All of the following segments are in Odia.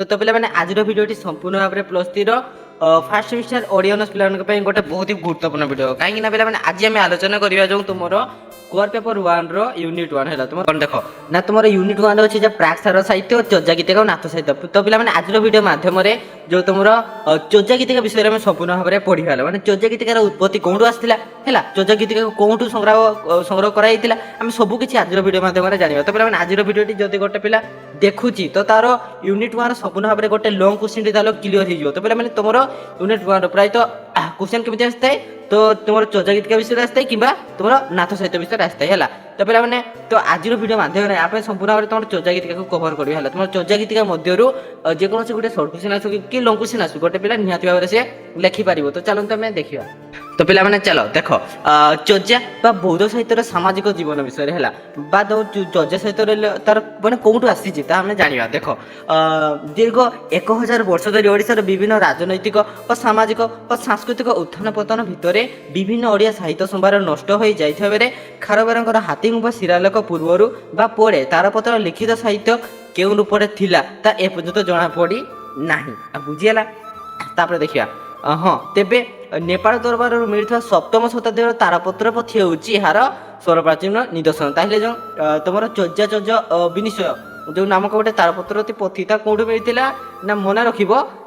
तो पे आज भिडियो संपूर्ण भाव में plus three fast semester Odia honours पे गोटे बहुत ही गुरुत्वपूर्ण भिडियो कहीं पे आज आम आलोचना करवा जो तुम कोर पेपर 1 रो यूनिट 1 है तुम देख ना तुम यूनिट 1 अच्छे प्राक्सार साहित्य और चर्चा गीतिका और नाथ साहित्य तो पे आज भिडियो मध्यम जो तुम चर्चा गीतिका विषय में संपूर्ण भाव में पढ़ा मैंने चर्चा गीतिकार उत्पत्ति कौटू आसाला है चर्चा गीतिका कौटू संग्रह कराई सबकि आज भिडियो मध्यम जाना तो पे आज भिडियो जब गोटे पिला देखुची तो तार यूनिट 1 संपूर्ण भाव में गोटे लंग क्वेश्चन क्लीयर हो तो पे तुम यूनिट 1 प्राय क्वेश्चन केमी आसता है तो तुम चर्चा गीतिका विषय आसता है कि तुम नाथ साहित्य विषय आसता है तो पे तो आज भिडियो माध्यम आप संपूर्ण भाव में तुम चर्चा गीतिका को कवर कर तुम चर्चा गीतिका मध्य जेकोसी गोटे सर्ट क्वेश्चन आसू कि लंग क्वेश्चन आसू गोटे पिला निहाती भाव से लिखिपार तो चलते आम देखा तो पे चलो देख चर्चा बौद्ध साहित्यर सामाजिक जीवन विषय है चर्चा साहित्य तार मैंने कौटू आसी जाना देख दीर्घ 1000 वर्ष धरी ओडिशार विभिन्न राजनैतिक और सामाजिक और सांस्कृतिक उत्थान पतन भितर विभिन्न ओडिया साहित्य संभार नष्ट हो जाइथिबा खारबारंकर हाथीगुंफा शिलालेख पूर्वर बा पड़े तारपत्र लिखित साहित्य केउ रूप में थिला ता ए पर्यंत जना पड़ी नाही बुझीगला तापर देखिया हाँ तेबे नेपाल दरबार मिलता सप्तम शताब्दी तारपत्र पोथी होची यार स्वर प्राचीन निदर्शन ताहले जो तुम चर्चा चर्चा विनिश्चय जो नामक गोटे तारपत्र पोथी कौटू मिलता ना मन रख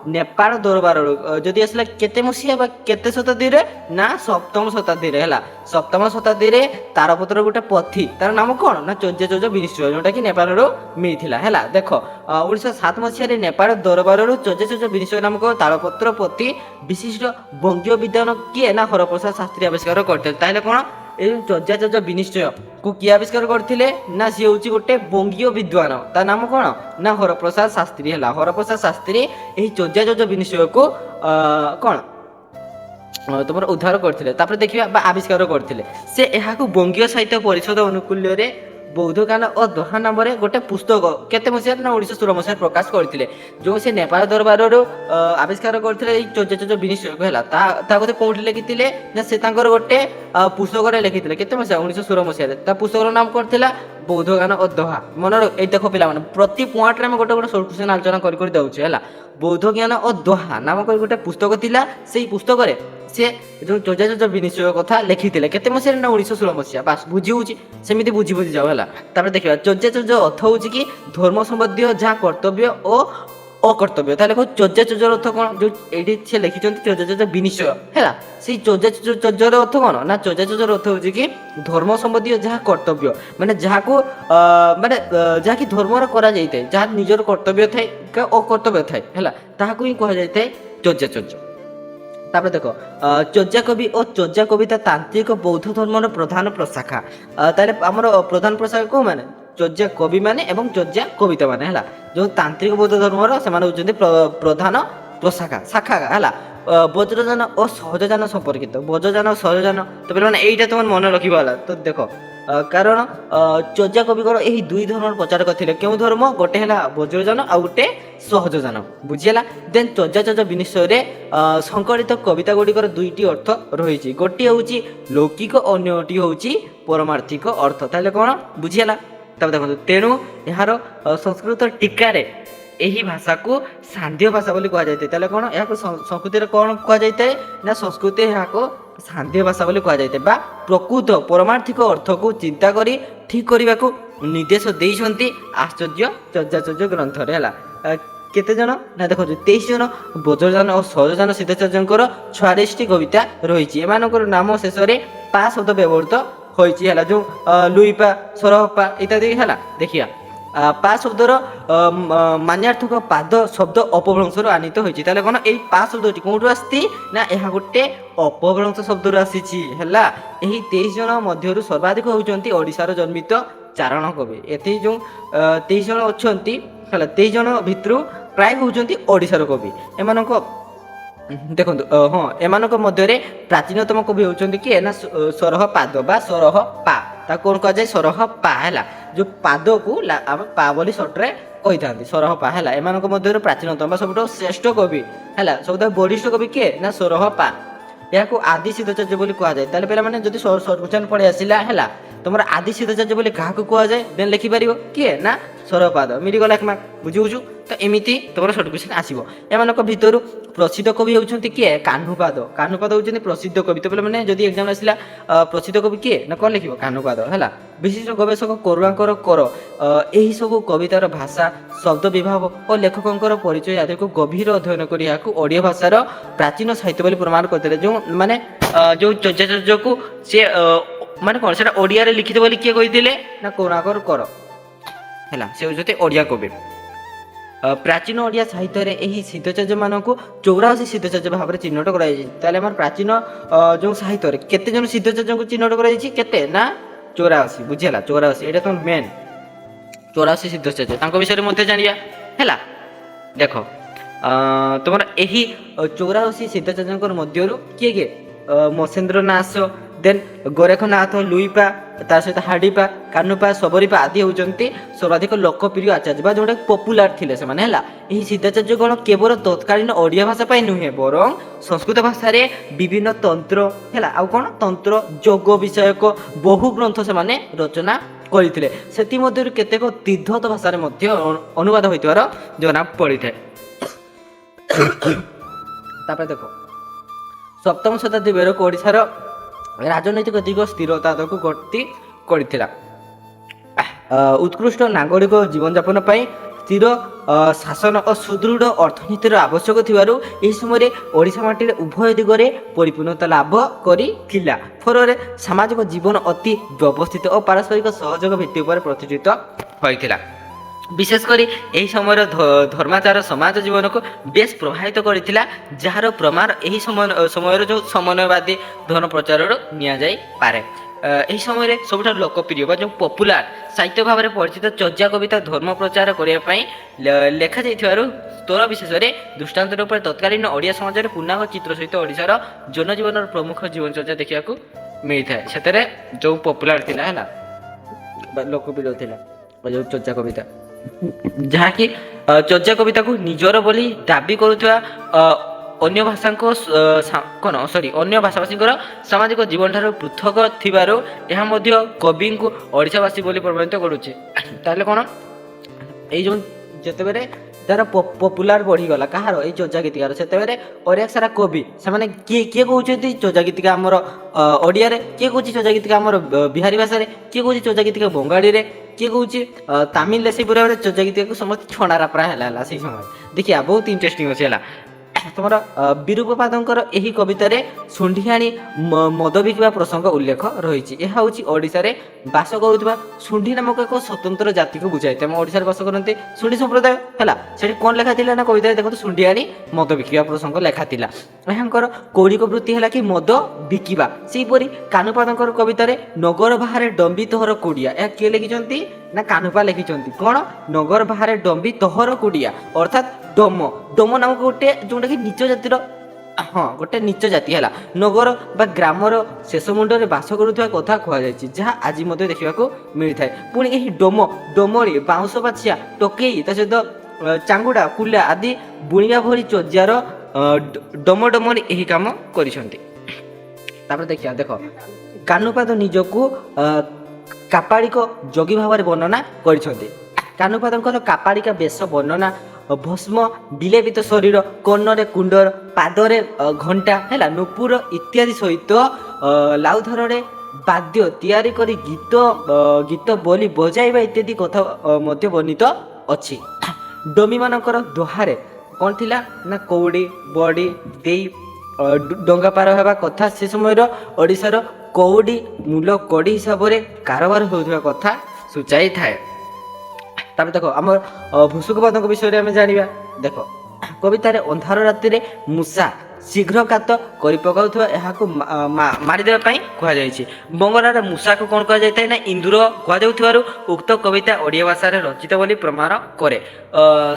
नेपाल दरबार जदि आसला केते मसीहा केते शताब्दी ना सप्तम शताब्दी है सप्तम शताब्दी तारपत्र गोटे पोथी तार नाम कौन ना चर्चा चर्चा विनिश्चय जोटा कि नेपाल मिलता है देख 1907 मसीह नेपाल दरबार चर्चा चर्चा विनिश्चय नामक तारपत्र पोथी विशिष्ट बंगीय विद्वान किए ना हरप्रसाद शास्त्री आविष्कार करते कौन चर्चा चर्चा विनिश्चय को किए आविष्कार करते ना सी हूँ गोटे बंगीय विद्वान ता नाम कौन ना हरप्रसाद शास्त्री है हरप्रसाद शास्त्री यही चर्चा चर्चा विनिश्चय को कौन तुम उद्धार करते देखिए आविष्कार करते से यहाँ बंगीय साहित्य परिषद अनुकूल्य बौद्ध ज्ञान और दोहा नाम गोटे पुस्तक केते मसीहा ना 1916 मसीह प्रकाश करते जो से नेपाल दरबार आविष्कार करते चर्चा चर्चा विनिश्चय को है कौटी लिखी ना से गोटे पुस्तक लिखी केते मसीहा 1916 मसीह पुस्तक नाम करता बौद्ध ज्ञान और दोहा मन ये देख पे प्रति पॉइंट में गोटे गोटे सर्ट क्वेश्चन आलोचना कर दौचे है बौद्ध ज्ञान और दोहा नामक गोटे पुस्तक थिला से पुस्तक से जो चर्चा चर्चा विनिश्चय कथा लिखी केते मसीह ना 1916 मसीहा बास बुझी होची सेमिति बुझी बुझी जाओ है देखिए चर्चा चर्चा अर्थ हो कि धर्म संबंधी जहाँ कर्तव्य और अकर्तव्य चर्चा चर्चार अर्थ कौन जो ये से लिखिं चर्चा चर्चा विनिश्चय है से चर्चा चर्चार अर्थ कौन ना चर्चा चर्चार अर्थ हो कि धर्म संबंधी जहाँ कर्तव्य माने जहाँ को माने जहाँ कि धर्म करा जाए जहाँ निजर कर्तव्य थाए अकर्तव्य थाए है ताकू ही कह जाए चर्चा चर्चा तापर देख चर्चा कवि और चर्चा कविता तांत्रिक बौद्ध धर्म प्रधान प्रशाखा ताले आमर प्रधान प्रशाखा को माने चर्चा कवि माने एवं चर्चा कविता माने है जो तांत्रिक बौद्ध धर्म से प्रधान प्रशाखा शाखा है वज्रजान और सहजजान संपर्कित वज्रजान और सहजजान तो पे यहीटा तुम मन रखा तो देख कारण चर्चा कविकर यही दुई धर्म प्रचार करते क्यों धर्म गोटे है वज्रजान आ गोटे सहजजान बुझीगला देन चर्चा चर्चा विनिश्चय संकलित कविता गुड़िकर दुईटी अर्थ रही गोटे हूँ लौकिक अन्यटी हूँ परमार्थिक अर्थ ताहले कौन बुझीगला तब देखो तेणु यार संस्कृत टीकार यही भाषा को सांध्य भाषा बोली कह जाए कौन या संस्कृति कौन कह जाए ना संस्कृति यहाँ को सांध्य भाषा बोली कह जाए प्रकृत परमार्थिक अर्थ को चिंता करी ठीक करने को निर्देश देते आश्चर्य चर्चा चर्चा ग्रंथ है केते जन ना देखो 23 जन वज्रजान और सहजजान सिद्धाचार्य 46 कविता रही एमानकर नाम शेष में पा शब्द व्यवहृत होइछि जो लुईपा सरहपा इत्यादि है देखिया पा शब्दर मान्यार्थक पाद शब्द अपभ्रंश आनीत होइछि ताले कोन एई पा शब्दटी कोठु आस्ति ना एहा गोटे अपभ्रंश शब्दर आसीछि हैला एही 23 जन मध्यरु सर्वाधिक होउचंती ओडिशार जन्मित चारण कवि एथि जो 23 जन अछंती हैला 23 जन भितरु प्राय होउचंती ओडिशार कवि एमानको देखो हाँ एम मध्य प्राचीनतम कवि होती किए ना सरह पाद बा सरह पा कौन कह जाए सरह पा है जो पाद को आम पा बोली सर्ट्रे कही था सरह पा है एम प्राचीनतम सब श्रेष्ठ कवि है सब वरिष्ठ कवि किए ना सरह पा या आदि सिद्धाचार्य बोली कह जाए पे जब सर्ट क्वेश्चन पढ़े आसला है তোমার ଆଦି ସିଦ୍ଧଚାର୍ଯ୍ୟ ବୋଲି କାହାକୁ କୁହାଯାଏ ଦେନ୍ ଲେଖିପାରିବ କିଏ ନା ସୌରପାଦ ମିଳିଗଲା ଏକ ମାର୍କ ବୁଝୁଛୁ। ତ ଏମିତି ତମର ସର୍ଟ କ୍ୱେଶ୍ଚନ୍ ଆସିବ। ଏମାନଙ୍କ ଭିତରୁ ପ୍ରସିଦ୍ଧ କବି ହେଉଛନ୍ତି କିଏ କାହ୍ନୁପାଦ। କାହ୍ନୁପାଦ ହେଉଛନ୍ତି ପ୍ରସିଦ୍ଧ କବି। ତ ପିଲାମାନେ ଯଦି ଏକ୍ଜାମ୍ ଆସିଲା ପ୍ରସିଦ୍ଧ କବି କିଏ ନା କ'ଣ ଲେଖିବ କାହ୍ନୁପାଦ ହେଲା। ବିଶିଷ୍ଟ ଗବେଷକ କରୁଣାଙ୍କର କର ଏହିସବୁ କବିତାର ଭାଷା ଶବ୍ଦ ବିଭାଗ ଓ ଲେଖକଙ୍କର ପରିଚୟ ଆଦିକୁ ଗଭୀର ଅଧ୍ୟୟନ କରି ଏହାକୁ ଓଡ଼ିଆ ଭାଷାର ପ୍ରାଚୀନ ସାହିତ୍ୟ ବୋଲି ପ୍ରମାଣ କରିଥିଲେ। ଯେଉଁ ମାନେ ଯେଉଁ ଚର୍ଯ୍ୟାଚର୍ଯ୍ୟକୁ ସେ ମାନେ କ'ଣ ସେଟା ଓଡ଼ିଆରେ ଲିଖିତ ବୋଲି କିଏ କହିଥିଲେ ନା କରୁଣାକର କର ହେଲା। ସେ ହେଉଛନ୍ତି ଓଡ଼ିଆ କବି। ପ୍ରାଚୀନ ଓଡ଼ିଆ ସାହିତ୍ୟରେ ଏହି ସିଦ୍ଧଚାର୍ଯ୍ୟମାନଙ୍କୁ 84 ସିଦ୍ଧଚାର୍ଯ୍ୟ ଭାବରେ ଚିହ୍ନଟ କରାଯାଇଛି। ତାହେଲେ ଆମର ପ୍ରାଚୀନ ଯେଉଁ ସାହିତ୍ୟରେ କେତେ ଜଣ ସିଦ୍ଧଚାର୍ଯ୍ୟଙ୍କୁ ଚିହ୍ନଟ କରାଯାଇଛି କେତେ ନା 84 ବୁଝିହେଲା 84 ଏଇଟା ତ ମେନ୍ 84 ସିଦ୍ଧଚାର୍ଯ୍ୟ ତାଙ୍କ ବିଷୟରେ ମଧ୍ୟ ଜାଣିବା ହେଲା। ଦେଖ ତୁମର ଏହି 84 ସିଦ୍ଧଚାର୍ଯ୍ୟଙ୍କ ମଧ୍ୟରୁ କିଏ କିଏ ମତ୍ସ୍ୟେନ୍ଦ୍ର ନାଥ ଦେନ୍ ଗୋରେଖନାଥ ଲୁଇପା ତା ସହିତ ହାଡ଼ିପା କାହ୍ନୁପା ଶବରୀପା ଆଦି ହେଉଛନ୍ତି ସର୍ବାଧିକ ଲୋକପ୍ରିୟ ଆଚାର୍ଯ୍ୟ ବା ଯେଉଁଟା ପପୁଲାର ଥିଲେ ସେମାନେ ହେଲା। ଏହି ସିଦ୍ଧାଚାର୍ଯ୍ୟ ଗଣ କେବଳ ତତ୍କାଳୀନ ଓଡ଼ିଆ ଭାଷା ପାଇଁ ନୁହେଁ ବରଂ ସଂସ୍କୃତ ଭାଷାରେ ବିଭିନ୍ନ ତନ୍ତ୍ର ହେଲା ଆଉ କ'ଣ ତନ୍ତ୍ର ଯୋଗ ବିଷୟକ ବହୁ ଗ୍ରନ୍ଥ ସେମାନେ ରଚନା କରିଥିଲେ। ସେଥିମଧ୍ୟରୁ କେତେକ ତିବ୍ଦତ ଭାଷାରେ ମଧ୍ୟ ଅନୁବାଦ ହୋଇଥିବାର ଜଣା ପଡ଼ିଥାଏ। ତାପରେ ଦେଖ ସପ୍ତମ ଶତାବ୍ଦୀ ବେଳକୁ ଓଡ଼ିଶାର ରାଜନୈତିକ ଦିଗ ସ୍ଥିରତାକୁ ଗତି କରିଥିଲା। ଉତ୍କୃଷ୍ଟ ନାଗରିକ ଜୀବନଯାପନ ପାଇଁ ସ୍ଥିର ଶାସନ ଓ ସୁଦୃଢ଼ ଅର୍ଥନୀତିର ଆବଶ୍ୟକ ଥିବାରୁ ଏହି ସମୟରେ ଓଡ଼ିଶା ମାଟିରେ ଉଭୟ ଦିଗରେ ପରିପୂର୍ଣ୍ଣତା ଲାଭ କରିଥିଲା। ଫଳରେ ସାମାଜିକ ଜୀବନ ଅତି ବ୍ୟବସ୍ଥିତ ଓ ପାରସ୍ପରିକ ସହଯୋଗ ଭିତ୍ତି ଉପରେ ପ୍ରତିଷ୍ଠିତ ହୋଇଥିଲା। ବିଶେଷ କରି ଏହି ସମୟର ଧର୍ମାଚାର ସମାଜ ଜୀବନକୁ ବେଶ ପ୍ରଭାବିତ କରିଥିଲା ଯାହାର ପ୍ରମାଣ ଏହି ସମୟର ଯେଉଁ ସମନ୍ୱୟବାଦୀ ଧର୍ମ ପ୍ରଚାରରୁ ନିଆଯାଇପାରେ। ଏହି ସମୟରେ ସବୁଠାରୁ ଲୋକପ୍ରିୟ ବା ଯେଉଁ ପପୁଲାର ସାହିତ୍ୟ ଭାବରେ ପରିଚିତ ଚର୍ଯ୍ୟା କବିତା ଧର୍ମ ପ୍ରଚାର କରିବା ପାଇଁ ଲେଖାଯାଇଥିବାରୁ ସ୍ତର ବିଶେଷରେ ଦୃଷ୍ଟାନ୍ତ ରୂପରେ ତତ୍କାଳୀନ ଓଡ଼ିଆ ସମାଜରେ ପୂର୍ଣ୍ଣାଙ୍ଗ ଚିତ୍ର ସହିତ ଓଡ଼ିଶାର ଜନଜୀବନର ପ୍ରମୁଖ ଜୀବନଚର୍ଯ୍ୟା ଦେଖିବାକୁ ମିଳିଥାଏ। ସେଥିରେ ଯେଉଁ ପପୁଲାର ଥିଲା ହେଲା ବା ଲୋକପ୍ରିୟ ଥିଲା ଯେଉଁ ଚର୍ଯ୍ୟା କବିତା ଯାହାକି ଚର୍ଯ୍ୟା କବିତାକୁ ନିଜର ବୋଲି ଦାବି କରୁଥିବା ଅନ୍ୟ ଭାଷାଭାଷୀଙ୍କର ସାମାଜିକ ଜୀବନଠାରୁ ପୃଥକ ଥିବାରୁ ଏହା ମଧ୍ୟ କବିଙ୍କୁ ଓଡ଼ିଶାବାସୀ ବୋଲି ପ୍ରମାଣିତ କରୁଛି। ତାହେଲେ କ'ଣ ଏଇ ଯେଉଁ ଯେତେବେଳେ ଯାହାର ପପୁଲାର ବଢ଼ିଗଲା କାହାର ଏଇ ଚର୍ଯ୍ୟା ଗୀତିକାର ସେତେବେଳେ ଅନେକ ସାରା କବି ସେମାନେ କିଏ କହୁଛନ୍ତି ଚର୍ଯ୍ୟା ଗୀତିକା ଆମର ଓଡ଼ିଆରେ କିଏ କହୁଛି ଚର୍ଯ୍ୟା ଗୀତିକା ଆମର ବିହାରୀ ଭାଷାରେ କିଏ କହୁଛି ଚର୍ଯ୍ୟା ଗୀତିକା ବଙ୍ଗାଳୀରେ କିଏ କହୁଛି ତାମିଲରେ ସେଇ ପୁରା ଚର୍ଯ୍ୟା ଗୀତିକାକୁ ସମସ୍ତେ ଛଣାରା ପ୍ରାୟ ହେଲା ସେଇ ସମୟରେ ଦେଖିବା ବହୁତ ଇଣ୍ଟରେଷ୍ଟିଂ ଅଛି ହେଲା। ତୁମର ବିରୂପପାଦଙ୍କର ଏହି କବିତାରେ ଶୁଣ୍ଢିଆଣି ମଦ ବିକିବା ପ୍ରସଙ୍ଗ ଉଲ୍ଲେଖ ରହିଛି। ଏହା ହେଉଛି ଓଡ଼ିଶାରେ ବାସ କରୁଥିବା ଶୁଣ୍ଢି ନାମକ ଏକ ସ୍ୱତନ୍ତ୍ର ଜାତିକୁ ବୁଝାଇଥାଏ। ଆମ ଓଡ଼ିଶାରେ ବାସ କରନ୍ତି ଶୁଣ୍ଢି ସମ୍ପ୍ରଦାୟ ହେଲା। ସେଠି କ'ଣ ଲେଖା ଥିଲା ନା କବିତାରେ ଦେଖନ୍ତୁ ଶୁଣ୍ଢିଆଣି ମଦ ବିକିବା ପ୍ରସଙ୍ଗ ଲେଖା ଥିଲା। ଏହାଙ୍କର କୌଳିକ ବୃତ୍ତି ହେଲା କି ମଦ ବିକିବା। ସେହିପରି କାହ୍ନୁପାଦଙ୍କର କବିତାରେ ନଗର ବାହାରେ ଡମ୍ବି ତୋହର କୁଡ଼ିଆ ଏହା କିଏ ଲେଖିଛନ୍ତି ନା କାହ୍ନୁପା ଲେଖିଛନ୍ତି। କ'ଣ ନଗର ବାହାରେ ଡମ୍ବି ତୋହର କୁଡ଼ିଆ ଅର୍ଥାତ୍ ଡୋମ ନାମକ ଗୋଟେ ଯେଉଁଟାକି ନିଚ ଜାତିର ଗୋଟେ ନିଚ ଜାତି ହେଲା ନଗର ବା ଗ୍ରାମର ଶେଷ ମୁଣ୍ଡରେ ବାସ କରୁଥିବା କଥା କୁହାଯାଇଛି ଯାହା ଆଜି ମଧ୍ୟ ଦେଖିବାକୁ ମିଳିଥାଏ। ପୁଣି ଏହି ଡୋମରେ ବାଉଁଶ ବାଛିଆ ଟୋକେଇ ତା ସହିତ ଚାଙ୍ଗୁଡ଼ା କୁଲା ଆଦି ବୁଣିବା ଭଳି ଚର୍ଯ୍ୟାର ଡମରେ ଏହି କାମ କରିଛନ୍ତି। ତାପରେ ଦେଖିବା ଦେଖ କାହ୍ନୁପାଦ ନିଜକୁ କାପାଳିକ ଯୋଗୀ ଭାବରେ ବର୍ଣ୍ଣନା କରିଛନ୍ତି। କାହ୍ନୁପାଦଙ୍କର କାପାଳିକା ବେଶ ବର୍ଣ୍ଣନା ଭସ୍ମ ବିଲେପିତ ଶରୀର କର୍ଣ୍ଣରେ କୁଣ୍ଡର ପାଦରେ ଘଣ୍ଟା ହେଲା ନୂପୁର ଇତ୍ୟାଦି ସହିତ ଲାଉଧରରେ ବାଦ୍ୟ ତିଆରି କରି ଗୀତ ବୋଲି ବଜାଇବା ଇତ୍ୟାଦି କଥା ମଧ୍ୟ ବର୍ଣ୍ଣିତ ଅଛି। ଡମିମାନଙ୍କର ଦୋହାରେ କ'ଣ ଥିଲା ନା କଉଡ଼ି ବଡ଼ି ଦେଇ ଡଙ୍ଗା ପାର ହେବା କଥା ସେ ସମୟର ଓଡ଼ିଶାର କଉଡ଼ି ମୂଲ କଡ଼ି ହିସାବରେ କାରବାର ହେଉଥିବା କଥା ସୂଚାଇଥାଏ। ତାପରେ ଦେଖ ଆମର ଭୁସୁକପାଦଙ୍କ ବିଷୟରେ ଆମେ ଜାଣିବା। ଦେଖ କବିତାରେ ଅନ୍ଧାର ରାତିରେ ମୂଷା ଶୀଘ୍ରକାତ କରି ପକାଉଥିବା ଏହାକୁ ମାରିଦେବା ପାଇଁ କୁହାଯାଇଛି। ବଙ୍ଗଳାରେ ମୂଷାକୁ କ'ଣ କୁହାଯାଇଥାଏ ନା ଇନ୍ଦୁର କୁହାଯାଉଥିବାରୁ ଉକ୍ତ କବିତା ଓଡ଼ିଆ ଭାଷାରେ ରଚିତ ବୋଲି ପ୍ରମାଣ କରେ।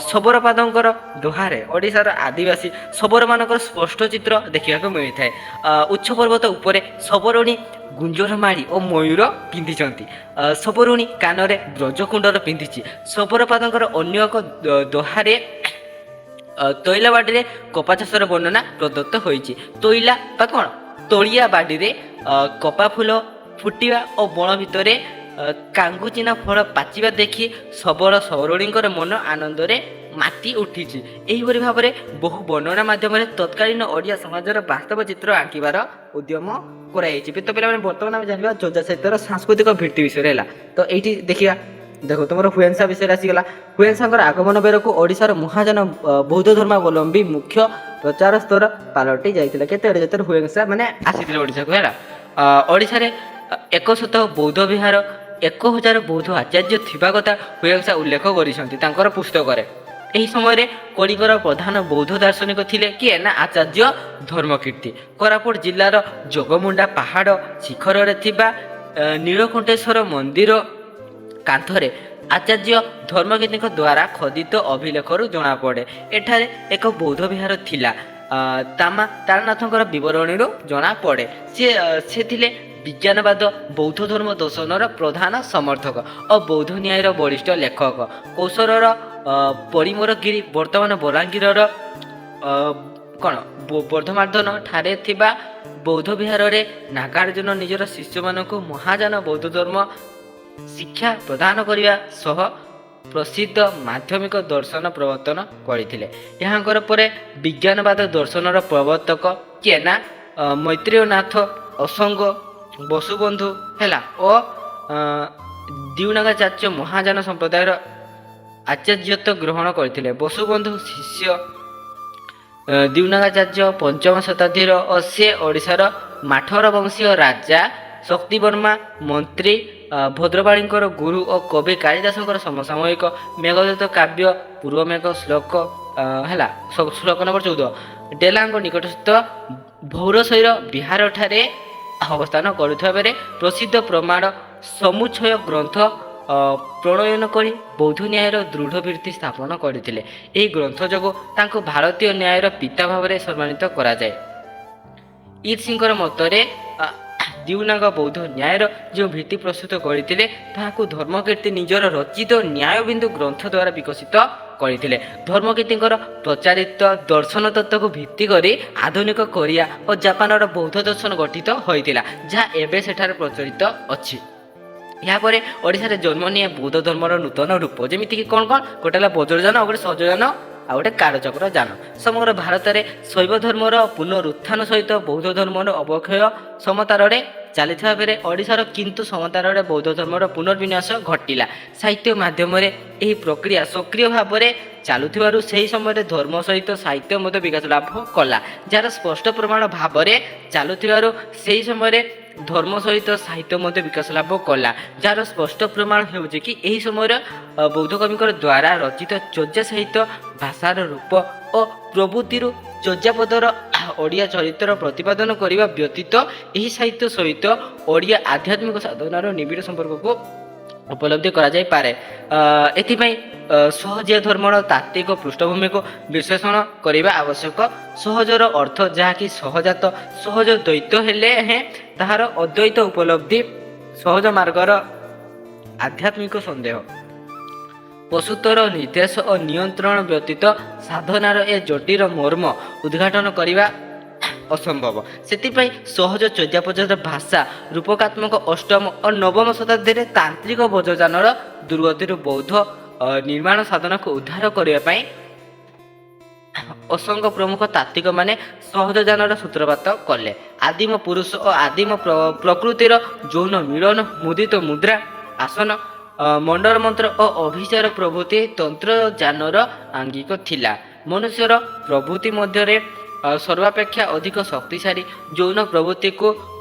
ଶବରପାଦଙ୍କର ଦୋହାରେ ଓଡ଼ିଶାର ଆଦିବାସୀ ଶବରମାନଙ୍କର ସ୍ପଷ୍ଟ ଚିତ୍ର ଦେଖିବାକୁ ମିଳିଥାଏ। ଉଚ୍ଚ ପର୍ବତ ଉପରେ ଶବରଣୀ ଗୁଞ୍ଜରମାଳି ଓ ମୟୂର ପିନ୍ଧିଛନ୍ତି। ଶବରୁଣୀ କାନରେ ବ୍ରଜକୁଣ୍ଡର ପିନ୍ଧିଛି। ଶବରପାଦଙ୍କର ଅନ୍ୟ ଏକ ଦୋହାରେ ତୈଲା ବାଡ଼ିରେ କପା ଚାଷର ବର୍ଣ୍ଣନା ପ୍ରଦତ୍ତ ହୋଇଛି। ତୈଲା ବା କ'ଣ ତଳିଆ ବାଡ଼ିରେ କପା ଫୁଲ ଫୁଟିବା ଓ ବଣ ଭିତରେ କାଙ୍ଗୁଚିନା ଫଳ ପାଚିବା ଦେଖି ସବଳ ସବରଣୀଙ୍କର ମନ ଆନନ୍ଦରେ ମାତି ଉଠିଛି। ଏହିପରି ଭାବରେ ବହୁ ବର୍ଣ୍ଣନା ମାଧ୍ୟମରେ ତତ୍କାଳୀନ ଓଡ଼ିଆ ସମାଜର ବାସ୍ତବ ଚିତ୍ର ଆଙ୍କିବାର ଉଦ୍ୟମ କରାଯାଇଛି। ତ ପିଲାମାନେ ବର୍ତ୍ତମାନ ଆମେ ଜାଣିବା ଯୋଜା ସାହିତ୍ୟର ସାଂସ୍କୃତିକ ଭିତ୍ତି ବିଷୟରେ ହେଲା। ତ ଏଇଠି ଦେଖିବା, ଦେଖ ତୁମର ହୁଏନ୍ସା ବିଷୟରେ ଆସିଗଲା। ହୁଏନ୍ସାଙ୍କର ଆଗମନ ବେଳକୁ ଓଡ଼ିଶାର ମହାଯାନ ବୌଦ୍ଧ ଧର୍ମାବଲମ୍ବୀ ମୁଖ୍ୟ ପ୍ରଚାର ସ୍ତର ପାଲଟି ଯାଇଥିଲା। କେତେବେଳେ ଯେତେବେଳେ ହୁଏନ୍ସା ମାନେ ଆସିଥିଲେ ଓଡ଼ିଶାକୁ ହେଲା। ଓଡ଼ିଶାରେ 100 ବୌଦ୍ଧ ବିହାର 1000 ବୌଦ୍ଧ ଆଚାର୍ଯ୍ୟ ଥିବା କଥା ହୁଏନ୍ସା ଉଲ୍ଲେଖ କରିଛନ୍ତି ତାଙ୍କର ପୁସ୍ତକରେ। ଏହି ସମୟରେ କଳିଙ୍ଗର ପ୍ରଧାନ ବୌଦ୍ଧ ଦାର୍ଶନିକ ଥିଲେ କିଏ ନା ଆଚାର୍ଯ୍ୟ ଧର୍ମକୀର୍ତ୍ତି। କୋରାପୁଟ ଜିଲ୍ଲାର ଯୋଗମୁଣ୍ଡା ପାହାଡ଼ ଶିଖରରେ ଥିବା ନୀଳକଣ୍ଠେଶ୍ୱର ମନ୍ଦିର କାନ୍ଥରେ ଆଚାର୍ଯ୍ୟ ଧର୍ମକୀର୍ତ୍ତିଙ୍କ ଦ୍ୱାରା ଖୋଦିତ ଅଭିଲେଖରୁ ଜଣାପଡ଼େ ଏଠାରେ ଏକ ବୌଦ୍ଧ ବିହାର ଥିଲା। ତାରାନାଥଙ୍କର ବିବରଣୀରୁ ଜଣାପଡ଼େ ସେ ଥିଲେ ବିଜ୍ଞାନବାଦ ବୌଦ୍ଧ ଧର୍ମ ଦର୍ଶନର ପ୍ରଧାନ ସମର୍ଥକ ଓ ବୌଦ୍ଧ ନ୍ୟାୟର ବରିଷ୍ଠ ଲେଖକ। କୌଶଳର ପରିମରଗିରି ବର୍ତ୍ତମାନ ବଲାଙ୍ଗୀରର ବର୍ଦ୍ଧମାର୍ଦ୍ଧନ ଠାରେ ଥିବା ବୌଦ୍ଧ ବିହାରରେ ନାଗାର୍ଜୁନ ନିଜର ଶିଷ୍ୟମାନଙ୍କୁ ମହାଯାନ ବୌଦ୍ଧ ଧର୍ମ ଶିକ୍ଷା ପ୍ରଦାନ କରିବା ସହ ପ୍ରସିଦ୍ଧ ମାଧ୍ୟମିକ ଦର୍ଶନ ପ୍ରବର୍ତ୍ତନ କରିଥିଲେ। ଏହାଙ୍କର ପରେ ବିଜ୍ଞାନବାଦ ଦର୍ଶନର ପ୍ରବର୍ତ୍ତକ କିଏ ନା ମୈତ୍ରେୟନାଥ ଅସଙ୍ଗ ବସୁବନ୍ଧୁ ହେଲା ଓ ଦିଉନାଗାଚାର୍ଯ୍ୟ ମହାଯାନ ସମ୍ପ୍ରଦାୟର ଆଚାର୍ଯ୍ୟତ୍ୱ ଗ୍ରହଣ କରିଥିଲେ। ବସୁବନ୍ଧୁ ଶିଷ୍ୟ ଦିଉନାଗାଚାର୍ଯ୍ୟ ପଞ୍ଚମ ଶତାବ୍ଦୀର ଓ ସେ ଓଡ଼ିଶାର ମାଠର ବଂଶୀୟ ରାଜା ଶକ୍ତିବର୍ମା ମନ୍ତ୍ରୀ ଭଦ୍ରବାଳୀଙ୍କର ଗୁରୁ ଓ କବି କାଳିଦାସଙ୍କର ସମସାମୟିକ। ମେଘଦୂତ କାବ୍ୟ ପୂର୍ବମେଘ ଶ୍ଲୋକ ହେଲା ଶ୍ଲୋକ ନମ୍ବର 14 ଡେଲାଙ୍କ ନିକଟସ୍ଥ ଭୌରଶୈର ବିହାରଠାରେ ଅବସ୍ଥାନ କରୁଥିବା ବେଳେ ପ୍ରସିଦ୍ଧ ପ୍ରମାଣ ସମୁଚ୍ଚୟ ଗ୍ରନ୍ଥ ପ୍ରଣୟନ କରି ବୌଦ୍ଧ ନ୍ୟାୟର ଦୃଢ଼ ଭିତ୍ତି ସ୍ଥାପନ କରିଥିଲେ। ଏହି ଗ୍ରନ୍ଥ ଯୋଗୁଁ ତାଙ୍କୁ ଭାରତୀୟ ନ୍ୟାୟର ପିତା ଭାବରେ ସମ୍ମାନିତ କରାଯାଏ। ଇର୍ସିଙ୍କର ମତରେ ଦିଉନାଗ ବୌଦ୍ଧ ନ୍ୟାୟର ଯେଉଁ ଭିତ୍ତି ପ୍ରସ୍ତୁତ କରିଥିଲେ ତାହାକୁ ଧର୍ମକୀର୍ତ୍ତି ନିଜର ରଚିତ ନ୍ୟାୟବିନ୍ଦୁ ଗ୍ରନ୍ଥ ଦ୍ୱାରା ବିକଶିତ କରିଥିଲେ। ଧର୍ମକୀର୍ତ୍ତିଙ୍କର ପ୍ରଚାରିତ ଦର୍ଶନ ତତ୍ତ୍ୱକୁ ଭିତ୍ତି କରି ଆଧୁନିକ କୋରିଆ ଓ ଜାପାନର ବୌଦ୍ଧ ଦର୍ଶନ ଗଠିତ ହୋଇଥିଲା, ଯାହା ଏବେ ସେଠାରେ ପ୍ରଚଳିତ ଅଛି। ଏହାପରେ ଓଡ଼ିଶାରେ ଜନ୍ମ ନିଏ ବୌଦ୍ଧ ଧର୍ମର ନୂତନ ରୂପ, ଯେମିତିକି କ'ଣ ଗୋଟେ ହେଲା ବଜ୍ରଯାନ ଆଉ ଗୋଟେ ସହଜଯାନ ଆଉ ଗୋଟେ କାଳଚକ୍ର ଯାନ। ସମଗ୍ର ଭାରତରେ ଶୈବ ଧର୍ମର ପୁନରୁତ୍ଥାନ ସହିତ ବୌଦ୍ଧ ଧର୍ମର ଅବକ୍ଷୟ ସମତାରରେ ଚାଲିଥିବା ବେଳେ ଓଡ଼ିଶାର କିନ୍ତୁ ସମତାରରେ ବୌଦ୍ଧ ଧର୍ମର ପୁନର୍ବିନ୍ୟାସ ଘଟିଲା। ସାହିତ୍ୟ ମାଧ୍ୟମରେ ଏହି ପ୍ରକ୍ରିୟା ସକ୍ରିୟ ଭାବରେ ଚାଲୁଥିବାରୁ ସେହି ସମୟରେ ଧର୍ମ ସହିତ ସାହିତ୍ୟ ମଧ୍ୟ ବିକାଶ ଲାଭ କଲା, ଯାହାର ସ୍ପଷ୍ଟ ପ୍ରମାଣ ଭାବରେ ଚାଲୁଥିବାରୁ ସେହି ସମୟରେ ଧର୍ମ ସହିତ ସାହିତ୍ୟ ମଧ୍ୟ ବିକାଶ ଲାଭ କଲା, ଯାହାର ସ୍ପଷ୍ଟ ପ୍ରମାଣ ହେଉଛି କି ଏହି ସମୟର ବୌଦ୍ଧ କବିଙ୍କର ଦ୍ୱାରା ରଚିତ ଚର୍ଯ୍ୟା ସାହିତ୍ୟ ଭାଷାର ରୂପ ଓ ପ୍ରବୃତ୍ତିରୁ ଚର୍ଯ୍ୟାପଦର ଓଡ଼ିଆ ଚରିତ୍ର ପ୍ରତିପାଦନ କରିବା ବ୍ୟତୀତ ଏହି ସାହିତ୍ୟ ସହିତ ଓଡ଼ିଆ ଆଧ୍ୟାତ୍ମିକ ସାଧନାର ନିବିଡ଼ ସମ୍ପର୍କକୁ ଉପଲବ୍ଧି କରାଯାଇପାରେ। ଏଥିପାଇଁ ସହଜିଆ ଧର୍ମର ତାତ୍ତ୍ୱିକ ପୃଷ୍ଠଭୂମିକୁ ବିଶ୍ଳେଷଣ କରିବା ଆବଶ୍ୟକ। ସହଜର ଅର୍ଥ ଯାହାକି ସହଜାତ, ସହଜ ଦ୍ୱୈତ ହେଲେ ତାହାର ଅଦ୍ୱୈତ ଉପଲବ୍ଧି, ସହଜ ମାର୍ଗର ଆଧ୍ୟାତ୍ମିକ ସନ୍ଦେହ, ପଶୁତ୍ୱର ନିର୍ଦ୍ଦେଶ ଓ ନିୟନ୍ତ୍ରଣ ବ୍ୟତୀତ ସାଧନାର ଏ ଜଟିଳ ମର୍ମ ଉଦ୍ଘାଟନ କରିବା ଅସମ୍ଭବ। ସେଥିପାଇଁ ସହଜ ଚର୍ଯ୍ୟାପଦର ଭାଷା ରୂପକାତ୍ମକ ଅଷ୍ଟମ ଓ ନବମ ଶତାବ୍ଦୀରେ ତାନ୍ତ୍ରିକ ବଜ୍ରଯାନର ଦୁର୍ଗତିରୁ ବୌଦ୍ଧ ନିର୍ମାଣ ସାଧନାକୁ ଉଦ୍ଧାର କରିବା ପାଇଁ ଅସଂଖ୍ୟ ପ୍ରମୁଖ ତାତ୍ତ୍ୱିକମାନେ ସହଜଯାନର ସୂତ୍ରପାତ କଲେ। ଆଦିମ ପୁରୁଷ ଓ ଆଦିମ ପ୍ରକୃତିର ଯୌନ ମିଳନ, ମୁଦିତ ମୁଦ୍ରା, ଆସନ, ମଣ୍ଡଳ ମନ୍ତ୍ର ଓ ଅଭିଚାର ପ୍ରଭୃତି ତନ୍ତ୍ରଯାନର ଆଙ୍ଗିକ ଥିଲା। ମନୁଷ୍ୟର ପ୍ରଭୃତି ମଧ୍ୟରେ ସର୍ବାପେକ୍ଷା ଅଧିକ ଶକ୍ତିଶାଳୀ ଯୌନ ପ୍ରବୃତ୍ତିକୁ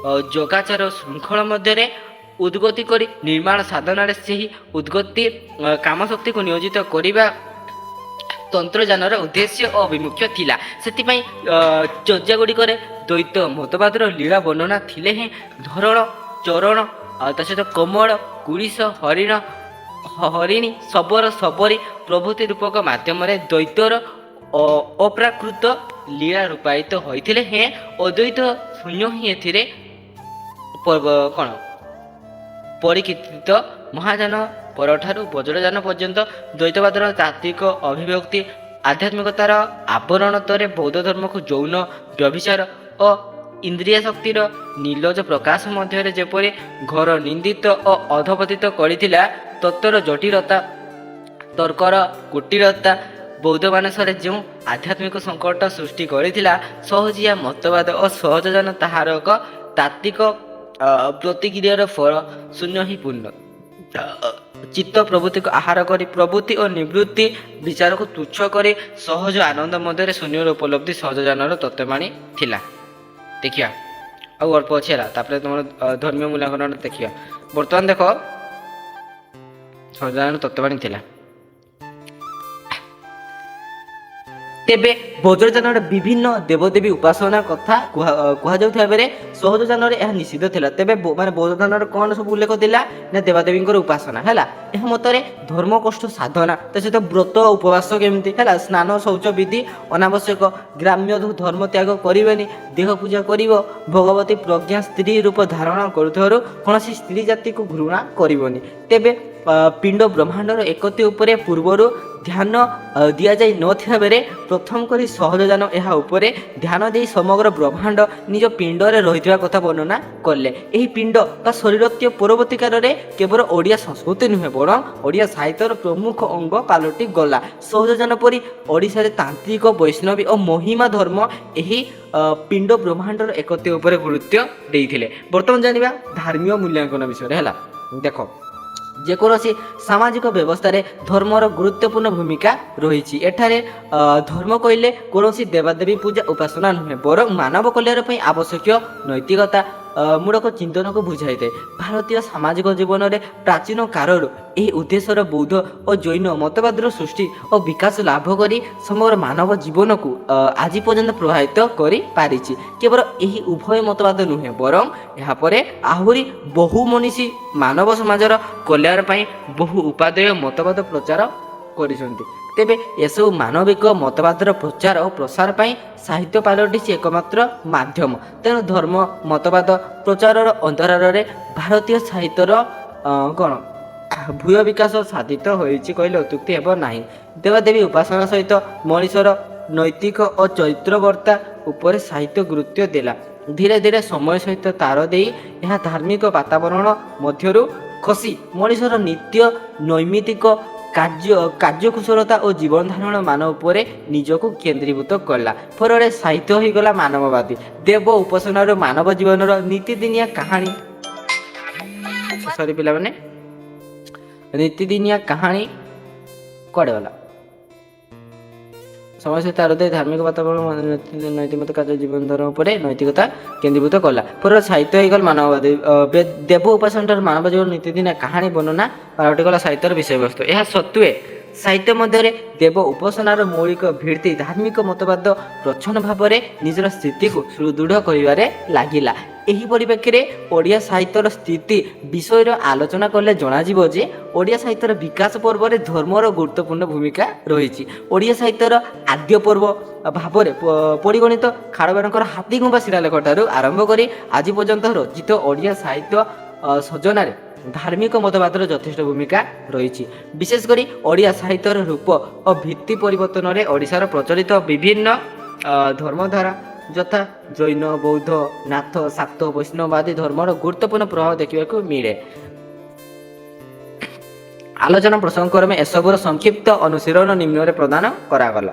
ଯୋଗାଚାର ଶୃଙ୍ଖଳ ମଧ୍ୟରେ ଉଦ୍ଗତି କରି ନିର୍ମାଣ ସାଧନାରେ ସେହି ଉଦ୍ଗତି କାମଶକ୍ତିକୁ ନିୟୋଜିତ କରିବା ତନ୍ତ୍ରଯାନର ଉଦ୍ଦେଶ୍ୟ ଓ ଅଭିମୁଖ୍ୟ ଥିଲା। ସେଥିପାଇଁ ଚର୍ଯ୍ୟାଗୁଡ଼ିକରେ ଦ୍ୱୈତ ମତବାଦର ଲୀଳା ବର୍ଣ୍ଣନା ଥିଲେ ହେଁ ଧରଣ, ଚରଣ, ତା ସହିତ କମଳ, କୁରିଶ, ହରିଣୀ, ଶବର, ଶବରୀ ପ୍ରଭୃତି ରୂପକ ମାଧ୍ୟମରେ ଦ୍ୱୈତର ଅପ୍ରାକୃତ ଲୀଳା ରୂପାୟିତ ହୋଇଥିଲେ ହେଁ ଅଦ୍ୱୈତ ଶୂନ୍ୟ ହିଁ ଏଥିରେ ପରିକୀର୍ତ୍ତିତ। ମହାଯାନ ପରଠାରୁ ବଜ୍ରଯାନ ପର୍ଯ୍ୟନ୍ତ ଦ୍ୱୈତବାଦର ତାତ୍ତ୍ୱିକ ଅଭିବ୍ୟକ୍ତି ଆଧ୍ୟାତ୍ମିକତାର ଆବରଣ ତଳେ ବୌଦ୍ଧ ଧର୍ମକୁ ଯୌନ, ବ୍ୟଭିଚାର ଓ ଇନ୍ଦ୍ରିୟ ଶକ୍ତିର ନିର୍ଲଜ ପ୍ରକାଶ ମଧ୍ୟରେ ଯେପରି ଘୋର ନିନ୍ଦିତ ଓ ଅଧପତିତ କରିଥିଲା, ତତ୍ତ୍ୱର ଜଟିଳତା, ତର୍କର କୁଟିଳତା ବୌଦ୍ଧ ମାନସରେ ଯେଉଁ ଆଧ୍ୟାତ୍ମିକ ସଙ୍କଟ ସୃଷ୍ଟି କରିଥିଲା, ସହଜିଆ ମତବାଦ ଓ ସହଜଜନ ତାହାର ଏକ ତାତ୍ତ୍ୱିକ ପ୍ରତିକ୍ରିୟାର ଫଳ ଶୂନ୍ୟ ହିଁ ପୂର୍ଣ୍ଣ। ଚିତ୍ତ ପ୍ରବୃତ୍ତିକୁ ଆହାର କରି ପ୍ରବୃତ୍ତି ଓ ନିବୃତ୍ତି ବିଚାରକୁ ତୁଚ୍ଛ କରି ସହଜ ଆନନ୍ଦ ମଧ୍ୟରେ ଶୂନ୍ୟର ଉପଲବ୍ଧି ସହଜଜାନର ତତ୍ତ୍ୱବାଣୀ ଥିଲା। ଦେଖିବା ଆଉ ଅଳ୍ପ ଅଛି ହେଲା, ତାପରେ ତୁମର ଧର୍ମୀୟ ମୂଲ୍ୟାଙ୍କନ ଦେଖିବା। ବର୍ତ୍ତମାନ ଦେଖ ସହଜଜାନର ତତ୍ତ୍ୱବାଣୀ ଥିଲା। ତେବେ ବଜ୍ରଯାନରେ ବିଭିନ୍ନ ଦେବଦେବୀ ଉପାସନା କଥା କୁହାଯାଉଥିବା ବେଳେ ସହଜଯାନରେ ଏହା ନିଷିଦ୍ଧ ଥିଲା। ତେବେ ମାନେ ବଜ୍ରଯାନରେ କ'ଣ ସବୁ ଉଲ୍ଲେଖ ଥିଲା ନା ଦେବାଦେବୀଙ୍କର ଉପାସନା ହେଲା। ଏହା ମତରେ ଧର୍ମ କଷ୍ଟ ସାଧନା, ତା ସହିତ ବ୍ରତ ଉପବାସ କେମିତି ହେଲା, ସ୍ନାନ ଶୌଚ ବିଧି ଅନାବଶ୍ୟକ, ଗ୍ରାମ୍ୟ ଧର୍ମ ତ୍ୟାଗ କରିବେନି, ଦେହ ପୂଜା କରିବ, ଭଗବତୀ ପ୍ରଜ୍ଞା ସ୍ତ୍ରୀ ରୂପ ଧାରଣ କରୁଥିବାରୁ କୌଣସି ସ୍ତ୍ରୀ ଜାତିକୁ ଘୃଣା କରିବନି। ତେବେ ପିଣ୍ଡ ବ୍ରହ୍ମାଣ୍ଡର ଏକତ୍ୱ ଉପରେ ପୂର୍ବରୁ ଧ୍ୟାନ ଦିଆଯାଇ ନଥିବା ବେଳେ ପ୍ରଥମ କରି ସହଜଯାନ ଏହା ଉପରେ ଧ୍ୟାନ ଦେଇ ସମଗ୍ର ବ୍ରହ୍ମାଣ୍ଡ ନିଜ ପିଣ୍ଡରେ ରହିଥିବା କଥା ବର୍ଣ୍ଣନା କଲେ। ଏହି ପିଣ୍ଡ ବା ଶରୀରତ୍ୟ ପରବର୍ତ୍ତୀ କାଳରେ କେବଳ ଓଡ଼ିଆ ସଂସ୍କୃତି ନୁହେଁ ବରଂ ଓଡ଼ିଆ ସାହିତ୍ୟର ପ୍ରମୁଖ ଅଙ୍ଗ ପାଲଟି ଗଲା। ସହଜଯାନ ପରି ଓଡ଼ିଶାରେ ତାନ୍ତ୍ରିକ, ବୈଷ୍ଣବୀ ଓ ମହିମା ଧର୍ମ ଏହି ପିଣ୍ଡ ବ୍ରହ୍ମାଣ୍ଡର ଏକତ୍ୱ ଉପରେ ଗୁରୁତ୍ୱ ଦେଇଥିଲେ। ବର୍ତ୍ତମାନ ଜାଣିବା ଧାର୍ମୀୟ ମୂଲ୍ୟାଙ୍କନ ବିଷୟରେ ହେଲା। ଦେଖ, ଯେକୌଣସି ସାମାଜିକ ବ୍ୟବସ୍ଥାରେ ଧର୍ମର ଗୁରୁତ୍ୱପୂର୍ଣ୍ଣ ଭୂମିକା ରହିଛି। ଏଠାରେ ଧର୍ମ କହିଲେ କୌଣସି ଦେବାଦେବୀ ପୂଜା ଉପାସନା ନୁହେଁ ବରଂ ମାନବ କଲ୍ୟାଣ ପାଇଁ ଆବଶ୍ୟକୀୟ ନୈତିକତା ମୂଳକ ଚିନ୍ତନକୁ ବୁଝାଇଥାଏ। ଭାରତୀୟ ସାମାଜିକ ଜୀବନରେ ପ୍ରାଚୀନ କାଳରୁ ଏହି ଉଦ୍ଦେଶ୍ୟର ବୌଦ୍ଧ ଓ ଜୈନ ମତବାଦର ସୃଷ୍ଟି ଓ ବିକାଶ ଲାଭ କରି ସମଗ୍ର ମାନବ ଜୀବନକୁ ଆଜି ପର୍ଯ୍ୟନ୍ତ ପ୍ରଭାବିତ କରିପାରିଛି। କେବଳ ଏହି ଉଭୟ ମତବାଦ ନୁହେଁ ବରଂ ଏହାପରେ ଆହୁରି ବହୁ ମନୀଷୀ ମାନବ ସମାଜର କଲ୍ୟାଣ ପାଇଁ ବହୁ ଉପାଦେୟ ମତବାଦ ପ୍ରଚାର କରିଛନ୍ତି। ତେବେ ଏସବୁ ମାନବିକ ମତବାଦର ପ୍ରଚାର ଓ ପ୍ରସାର ପାଇଁ ସାହିତ୍ୟ ପାଲଟିଛି ଏକମାତ୍ର ମାଧ୍ୟମ। ତେଣୁ ଧର୍ମ ମତବାଦ ପ୍ରଚାରର ଅନ୍ତରାଳରେ ଭାରତୀୟ ସାହିତ୍ୟର କ'ଣ ଭୂୟ ବିକାଶ ସାଧିତ ହୋଇଛି କହିଲେ ଅତ୍ୟୁକ୍ତି ହେବ ନାହିଁ। ଦେବାଦେବୀ ଉପାସନା ସହିତ ମଣିଷର ନୈତିକ ଓ ଚରିତ୍ରବର୍ତ୍ତା ଉପରେ ସାହିତ୍ୟ ଗୁରୁତ୍ୱ ଦେଲା। ଧୀରେ ଧୀରେ ସମୟ ସହିତ ତାର ଦେଇ ଏହା ଧାର୍ମିକ ବାତାବରଣ ମଧ୍ୟରୁ ଖସି ମଣିଷର ନିତ୍ୟ ନୈମିତିକ କାର୍ଯ୍ୟକୁଶଳତା ଓ ଜୀବନ ଧାରଣ ମାନ ଉପରେ ନିଜକୁ କେନ୍ଦ୍ରୀଭୂତ କଲା। ଫଳରେ ସାହିତ୍ୟ ହୋଇଗଲା ମାନବବାଦୀ। ଦେବ ଉପାସନାର ମାନବ ଜୀବନର ନୀତିଦିନିଆ କାହାଣୀ ପିଲାମାନେ ନୀତିଦିନିଆ କାହାଣୀ କୁଆଡ଼େ ଗଲା? ସମୟ ସହିତ ତାର ଦେଇ ଧାର୍ମିକ ବାତାବରଣ ନୈତିକ କାର୍ଯ୍ୟ ଜୀବନ ଧାରଣ ଉପରେ ନୈତିକତା କେନ୍ଦ୍ରୀଭୂତ କଲା। ଫଳରେ ସାହିତ୍ୟ ହୋଇଗଲା ମାନବବାଦୀ। ଦେବ ଉପାସନାର ମାନବ ଜୀବନ ନୀତିଦିନିଆ କାହାଣୀ ବର୍ଣ୍ଣନା ପାଲଟିଗଲା ସାହିତ୍ୟର ବିଷୟବସ୍ତୁ। ଏହା ସତ୍ତ୍ୱେ ସାହିତ୍ୟ ମଧ୍ୟରେ ଦେବ ଉପାସନାର ମୌଳିକ ଭିତ୍ତି ଧାର୍ମିକ ମତବାଦ ପ୍ରଚ୍ଛନ୍ନ ଭାବରେ ନିଜର ସ୍ଥିତିକୁ ସୁଦୃଢ଼ କରିବାରେ ଲାଗିଲା। ଏହି ପରିପ୍ରେକ୍ଷୀରେ ଓଡ଼ିଆ ସାହିତ୍ୟର ସ୍ଥିତି ବିଷୟରେ ଆଲୋଚନା କଲେ ଜଣାଯିବ ଯେ ଓଡ଼ିଆ ସାହିତ୍ୟର ବିକାଶ ପର୍ବରେ ଧର୍ମର ଗୁରୁତ୍ୱପୂର୍ଣ୍ଣ ଭୂମିକା ରହିଛି। ଓଡ଼ିଆ ସାହିତ୍ୟର ଆଦ୍ୟ ପର୍ବ ଭାବରେ ପରିଗଣିତ ଖାରବେଳଙ୍କର ହାତୀଗୁମ୍ଫା ଶିଳାଲେଖ ଠାରୁ ଆରମ୍ଭ କରି ଆଜି ପର୍ଯ୍ୟନ୍ତ ରଚିତ ଓଡ଼ିଆ ସାହିତ୍ୟ ସଜନାରେ ଧାର୍ମିକ ମତବାଦର ଯଥେଷ୍ଟ ଭୂମିକା ରହିଛି। ବିଶେଷ କରି ଓଡ଼ିଆ ସାହିତ୍ୟର ରୂପ ଓ ଭିତ୍ତି ପରିବର୍ତ୍ତନରେ ଓଡ଼ିଶାର ପ୍ରଚଳିତ ବିଭିନ୍ନ ଧର୍ମଧାରା ଯଥା ଜୈନ, ବୌଦ୍ଧ, ନାଥ, ଶାକ୍ତ, ବୈଷ୍ଣବ ଆଦି ଧର୍ମର ଗୁରୁତ୍ୱପୂର୍ଣ୍ଣ ପ୍ରଭାବ ଦେଖିବାକୁ ମିଳେ। ଆଲୋଚନା ପ୍ରସଙ୍ଗ କ୍ରମେ ଏସବୁର ସଂକ୍ଷିପ୍ତ ଅନୁଶୀଳନ ନିମ୍ନରେ ପ୍ରଦାନ କରାଗଲା।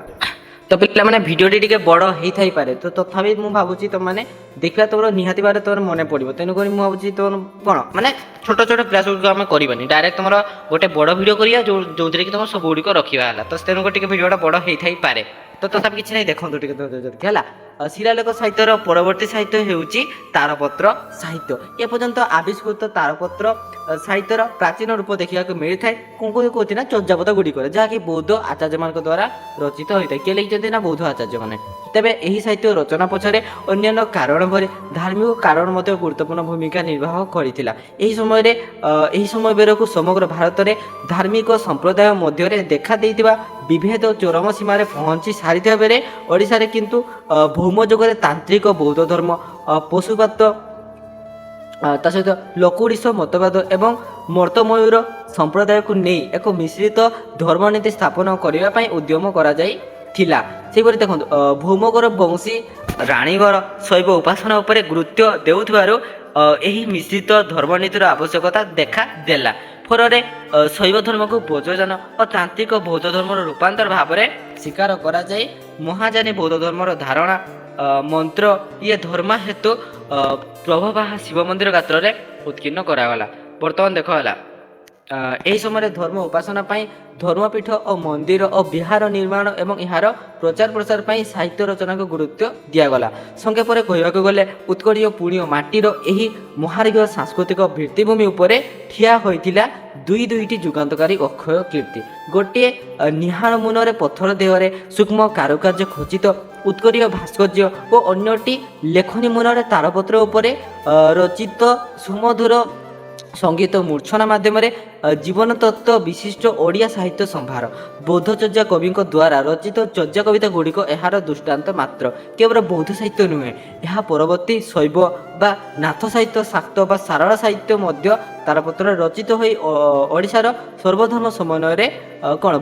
ତ ପିଲାମାନେ ଭିଡ଼ିଓଟି ଟିକେ ବଡ଼ ହେଇଥାଇପାରେ, ତ ତଥାପି ମୁଁ ଭାବୁଛି ତୁମମାନେ ଦେଖିବା ତମର ନିହାତି ଭାବରେ ତମର ମନେ ପଡ଼ିବ। ତେଣୁକରି ମୁଁ ଭାବୁଛି ତମର କ'ଣ ମାନେ ଛୋଟ ଛୋଟ କ୍ଲାସ୍ ଗୁଡ଼ିକ ଆମେ କରିବାନି, ଡାଇରେକ୍ଟ ତମର ଗୋଟେ ବଡ଼ ଭିଡ଼ିଓ କରିବା ଯେଉଁଥିରେ କି ତମର ସବୁ ଗୁଡ଼ିକ ରଖିବା ହେଲା। ତ ତେଣୁକରି ଟିକେ ଭିଡ଼ିଓଟା ବଡ଼ ହେଇଥାଇପାରେ। ତ ତଥାପି କିଛି ନାହିଁ, ଦେଖନ୍ତୁ ଟିକେ ହେଲା। ଶିଳାଲେଖ ସାହିତ୍ୟର ପରବର୍ତ୍ତୀ ସାହିତ୍ୟ ହେଉଛି ତାଳପତ୍ର ସାହିତ୍ୟ। ଏପର୍ଯ୍ୟନ୍ତ ଆବିଷ୍କୃତ ତାଳପତ୍ର ସାହିତ୍ୟର ପ୍ରାଚୀନ ରୂପ ଦେଖିବାକୁ ମିଳିଥାଏ କୋଉଠି ନା ଚର୍ଯାପଦ ଗୁଡ଼ିକରେ, ଯାହାକି ବୌଦ୍ଧ ଆଚାର୍ଯ୍ୟମାନଙ୍କ ଦ୍ୱାରା ରଚିତ ହୋଇଥାଏ। କିଏ ଲେଖିଛନ୍ତି ନା ବୌଦ୍ଧ ଆଚାର୍ଯ୍ୟମାନେ। ତେବେ ଏହି ସାହିତ୍ୟ ରଚନା ପଛରେ ଅନ୍ୟାନ୍ୟ କାରଣ ଭଳି ଧାର୍ମିକ କାରଣ ମଧ୍ୟ ଗୁରୁତ୍ୱପୂର୍ଣ୍ଣ ଭୂମିକା ନିର୍ବାହ କରିଥିଲା। ଏହି ସମୟ ବେଳକୁ ସମଗ୍ର ଭାରତରେ ଧାର୍ମିକ ସମ୍ପ୍ରଦାୟ ମଧ୍ୟରେ ଦେଖା ଦେଇଥିବା ବିଭେଦ ଚରମ ସୀମାରେ ପହଞ୍ଚି ସାରିଥିବା ବେଳେ ଓଡ଼ିଶାରେ କିନ୍ତୁ ଭୌମ ଯୁଗରେ ତାନ୍ତ୍ରିକ ବୌଦ୍ଧ ଧର୍ମ, ପଶୁପାତ, ତା ସହିତ ଲୋକୋଡ଼ିଶ ମତବାଦ ଏବଂ ମର୍ତ୍ତମୟୂର ସମ୍ପ୍ରଦାୟକୁ ନେଇ ଏକ ମିଶ୍ରିତ ଧର୍ମନୀତି ସ୍ଥାପନ କରିବା ପାଇଁ ଉଦ୍ୟମ କରାଯାଇ ଥିଲା। ସେହିପରି ଦେଖନ୍ତୁ ଭୌମକର ବଂଶୀ ରାଣୀଗର ଶୈବ ଉପାସନା ଉପରେ ଗୁରୁତ୍ୱ ଦେଉଥିବାରୁ ଏହି ମିଶ୍ରିତ ଧର୍ମନୀତିର ଆବଶ୍ୟକତା ଦେଖାଦେଲା। ଫଳରେ ଶୈବ ଧର୍ମକୁ ବୌଦ୍ଧଯାନ ଓ ତାନ୍ତ୍ରିକ ବୌଦ୍ଧ ଧର୍ମର ରୂପାନ୍ତର ଭାବରେ ସ୍ୱୀକାର କରାଯାଇ ମହାଯାନୀ ବୌଦ୍ଧ ଧର୍ମର ଧାରଣା ମନ୍ତ୍ର ଇଏ ଧର୍ମ ହେତୁ ପ୍ରଭବାହା ଶିବ ମନ୍ଦିର ଗାତ୍ରରେ ଉତ୍କୀର୍ଣ୍ଣ କରାଗଲା। ବର୍ତ୍ତମାନ ଦେଖ ହେଲା ଏହି ସମୟରେ ଧର୍ମ ଉପାସନା ପାଇଁ ଧର୍ମପୀଠ ଓ ମନ୍ଦିର ଓ ବିହାର ନିର୍ମାଣ ଏବଂ ଏହାର ପ୍ରଚାର ପ୍ରସାର ପାଇଁ ସାହିତ୍ୟ ରଚନାକୁ ଗୁରୁତ୍ୱ ଦିଆଗଲା। ସଂକ୍ଷେପରେ କହିବାକୁ ଗଲେ ଉତ୍କଳୀୟ ପୁଣ୍ୟ ମାଟିର ଏହି ମହାର୍ଘ ସାଂସ୍କୃତିକ ଭିତ୍ତିଭୂମି ଉପରେ ଠିଆ ହୋଇଥିଲା ଦୁଇଟି ଯୁଗାନ୍ତକାରୀ ଅକ୍ଷୟ କୀର୍ତ୍ତି। ଗୋଟିଏ ନିହାଣ ମୁନରେ ପଥର ଦେହରେ ସୂକ୍ଷ୍ମ କାରୁକାର୍ଯ୍ୟ ଖଚିତ ଉତ୍କଳୀୟ ଭାସ୍କର୍ଯ୍ୟ ଓ ଅନ୍ୟଟି ଲେଖନୀ ମୁନରେ ତାଳପତ୍ର ଉପରେ ରଚିତ ସୁମଧୁର ସଙ୍ଗୀତ ମୂର୍ଚ୍ଛନା ମାଧ୍ୟମରେ ଜୀବନ ତତ୍ତ୍ୱ ବିଶିଷ୍ଟ ଓଡ଼ିଆ ସାହିତ୍ୟ ସମ୍ଭାର। ବୌଦ୍ଧ ଚର୍ଯ୍ୟା କବିଙ୍କ ଦ୍ୱାରା ରଚିତ ଚର୍ଯ୍ୟା କବିତା ଗୁଡ଼ିକ ଏହାର ଦୃଷ୍ଟାନ୍ତ ମାତ୍ର। କେବଳ ବୌଦ୍ଧ ସାହିତ୍ୟ ନୁହେଁ, ଏହା ପରବର୍ତ୍ତୀ ଶୈବ ବା ନାଥ ସାହିତ୍ୟ ଶାକ୍ତ ବା ସାରଳା ସାହିତ୍ୟ ମଧ୍ୟ ତାଳପତ୍ରରେ ରଚିତ ହୋଇ ଓଡ଼ିଶାର ସର୍ବଧର୍ମ ସମନ୍ୱୟରେ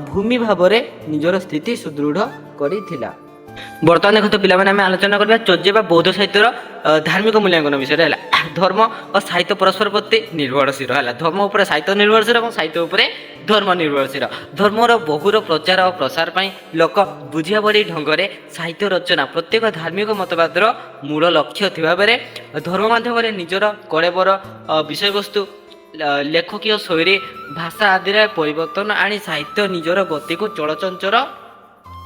ଭୂମି ଭାବରେ ନିଜର ସ୍ଥିତି ସୁଦୃଢ଼ କରିଥିଲା। ବର୍ତ୍ତମାନ ଦେଖନ୍ତୁ ପିଲାମାନେ ଆମେ ଆଲୋଚନା କରିବା ଚର୍ଯ୍ୟା ବା ବୌଦ୍ଧ ସାହିତ୍ୟର ଧାର୍ମିକ ମୂଲ୍ୟାଙ୍କନ ବିଷୟରେ ହେଲା। ଧର୍ମ ଓ ସାହିତ୍ୟ ପରସ୍ପର ପ୍ରତି ନିର୍ଭରଶୀଳ ହେଲା। ଧର୍ମ ଉପରେ ସାହିତ୍ୟ ନିର୍ଭରଶୀଳ ଏବଂ ସାହିତ୍ୟ ଉପରେ ଧର୍ମ ନିର୍ଭରଶୀଳ। ଧର୍ମର ବହୁର ପ୍ରଚାର ଓ ପ୍ରସାର ପାଇଁ ଲୋକ ବୁଝିବା ଭଳି ଢଙ୍ଗରେ ସାହିତ୍ୟ ରଚନା ପ୍ରତ୍ୟେକ ଧାର୍ମିକ ମତବାଦର ମୂଳ ଲକ୍ଷ୍ୟ ଥିବାବେଳେ ଧର୍ମ ମାଧ୍ୟମରେ ନିଜର କଳେବର ବିଷୟବସ୍ତୁ ଲେଖକୀୟ ଶୈଳୀ ଭାଷା ଆଦିରେ ପରିବର୍ତ୍ତନ ଆଣି ସାହିତ୍ୟ ନିଜର ଗତିକୁ ଚଳଚଞ୍ଚଳ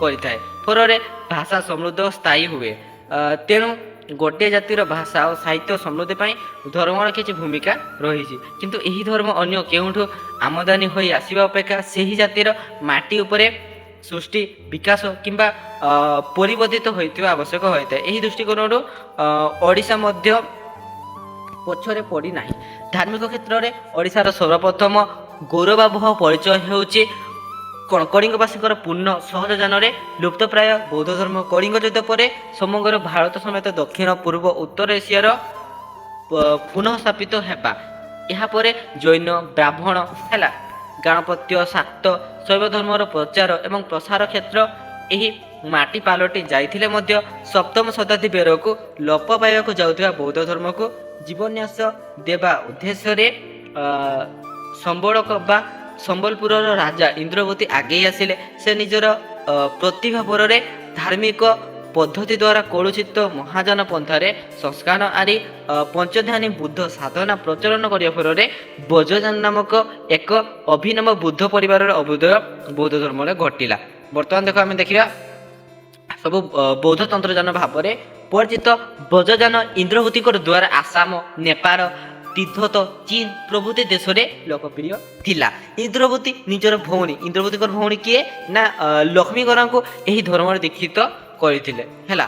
କରିଥାଏ। ଫଳରେ ଭାଷା ସମୃଦ୍ଧ ସ୍ଥାୟୀ ହୁଏ। ତେଣୁ ଗୋଟିଏ ଜାତିର ଭାଷା ଓ ସାହିତ୍ୟ ସମୃଦ୍ଧି ପାଇଁ ଧର୍ମର କିଛି ଭୂମିକା ରହିଛି। କିନ୍ତୁ ଏହି ଧର୍ମ ଅନ୍ୟ କେଉଁଠୁ ଆମଦାନୀ ହୋଇ ଆସିବା ଅପେକ୍ଷା ସେହି ଜାତିର ମାଟି ଉପରେ ସୃଷ୍ଟି ବିକାଶ କିମ୍ବା ପରିବର୍ଦ୍ଧିତ ହୋଇଥିବା ଆବଶ୍ୟକ ହୋଇଥାଏ। ଏହି ଦୃଷ୍ଟିକୋଣରୁ ଓଡ଼ିଶା ମଧ୍ୟ ପଛରେ ପଡ଼ିନାହିଁ। ଧାର୍ମିକ କ୍ଷେତ୍ରରେ ଓଡ଼ିଶାର ସର୍ବପ୍ରଥମ ଗୌରବାବହ ପରିଚୟ ହେଉଛି କଳିଙ୍ଗବାସୀଙ୍କର ପୂର୍ଣ୍ଣ ସହଜଯାନରେ ଲୁପ୍ତପ୍ରାୟ ବୌଦ୍ଧ ଧର୍ମ। କଳିଙ୍ଗ ଯୁଦ୍ଧ ପରେ ସମଗ୍ର ଭାରତ ସମେତ ଦକ୍ଷିଣ ପୂର୍ବ ଉତ୍ତର ଏସିଆର ପୁନଃ ସ୍ଥାପିତ ହେବା। ଏହାପରେ ଜୈନ ବ୍ରାହ୍ମଣ ହେଲା ଗାଣପତ୍ୟ ଶାକ୍ତ ଶୈବ ଧର୍ମର ପ୍ରଚାର ଏବଂ ପ୍ରସାର କ୍ଷେତ୍ର ଏହି ମାଟି ପାଲଟି ଯାଇଥିଲେ ମଧ୍ୟ ସପ୍ତମ ଶତାବ୍ଦୀ ବେଳକୁ ଲୋପ ପାଇବାକୁ ଯାଉଥିବା ବୌଦ୍ଧ ଧର୍ମକୁ ଜୀବନ୍ୟାସ ଦେବା ଉଦ୍ଦେଶ୍ୟରେ ସମ୍ବଳକ ବା ସମ୍ବଲପୁରର ରାଜା ଇନ୍ଦ୍ରବତୀ ଆଗେଇ ଆସିଲେ। ସେ ନିଜର ପ୍ରତିଭା ବଳରେ ଧାର୍ମିକ ପଦ୍ଧତି ଦ୍ୱାରା କଳୁଚିତ ମହାଯାନ ପନ୍ଥାରେ ସଂସ୍କାର ଆଣି ପଞ୍ଚଧ୍ୟାନୀ ବୁଦ୍ଧ ସାଧନା ପ୍ରଚଳନ କରିବା ଫଳରେ ବୌଦ୍ଧଯାନ ନାମକ ଏକ ଅଭିନବ ବୁଦ୍ଧ ପରିବାରର ଅଭ୍ୟୁଦୟ ବୌଦ୍ଧ ଧର୍ମରେ ଘଟିଲା। ବର୍ତ୍ତମାନ ଦେଖ ଆମେ ଦେଖିବା ସବୁ ବୌଦ୍ଧ ତନ୍ତ୍ରଯାନ ଭାବରେ ପରିଚିତ ବୌଦ୍ଧଯାନ ଇନ୍ଦ୍ରବତୀଙ୍କ ଦ୍ୱାରା ଆସାମ ନେପାଳ ତିବ୍ବତ ଚୀନ ପ୍ରଭୃତି ଦେଶରେ ଲୋକପ୍ରିୟ ଥିଲା। ଇନ୍ଦ୍ରବତୀ ନିଜର ଭଉଣୀ ଇନ୍ଦ୍ରବତୀଙ୍କର ଭଉଣୀ କିଏ ନା ଲକ୍ଷ୍ମୀଗରାଙ୍କୁ ଏହି ଧର୍ମରେ ଦୀକ୍ଷିତ କରିଥିଲେ ହେଲା।